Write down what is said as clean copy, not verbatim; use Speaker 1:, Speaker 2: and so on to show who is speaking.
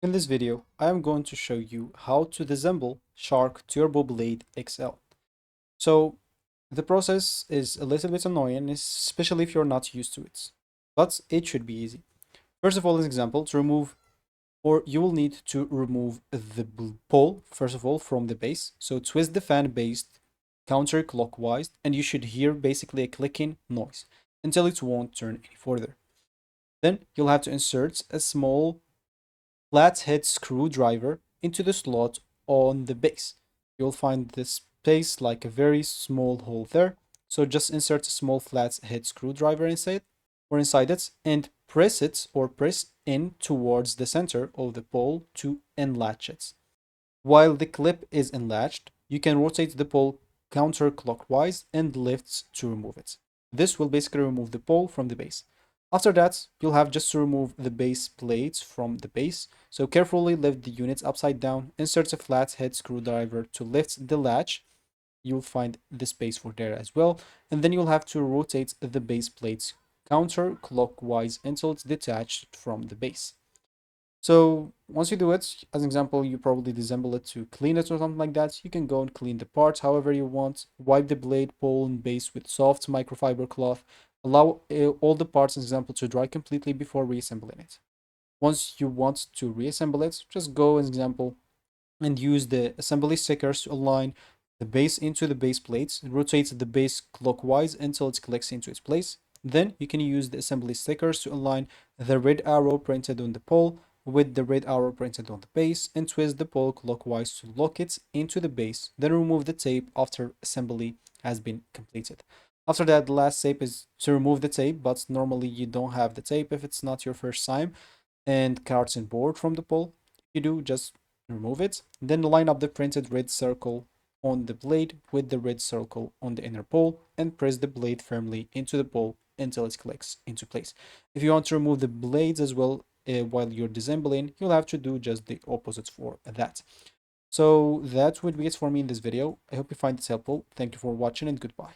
Speaker 1: In this video, I am going to show you how to disassemble Shark Turbo Blade XL. So the process is a little bit annoying, especially if you're not used to it, but it should be easy. First of all, as an example, to remove, or you will need to remove the pole, first of all, from the base. So twist the fan base counterclockwise, and you should hear basically a clicking noise until it won't turn any further. Then you'll have to insert a small flathead screwdriver into the slot on the base. You'll find this space like a very small hole there. So just insert a small flathead screwdriver inside it and press it or press in towards the center of the pole to unlatch it. While the clip is unlatched, you can rotate the pole counterclockwise and lift to remove it. This will basically remove the pole from the base. After that, you'll have just to remove the base plates from the base. So carefully lift the units upside down, insert a flathead screwdriver to lift the latch. You'll find the space for there as well. And then you'll have to rotate the base plates counterclockwise until it's detached from the base. So once you do it, as an example, you probably disassemble it to clean it or something like that. You can go and clean the parts however you want. Wipe the blade, pole, and base with soft microfiber cloth. Allow all the parts, as an example, to dry completely before reassembling it. Once you want to reassemble it, just go, as an example, and use the assembly stickers to align the base into the base plates. Rotate the base clockwise until it clicks into its place. Then you can use the assembly stickers to align the red arrow printed on the pole with the red arrow printed on the base and twist the pole clockwise to lock it into the base. Then remove the tape after assembly has been completed. After that, the last step is to remove the tape, but normally you don't have the tape if it's not your first time, and cards and board from the pole. If you do, just remove it. Then line up the printed red circle on the blade with the red circle on the inner pole and press the blade firmly into the pole until it clicks into place. If you want to remove the blades as well while you're disassembling, you'll have to do just the opposite for that. So that would be it for me in this video. I hope you find this helpful. Thank you for watching and goodbye.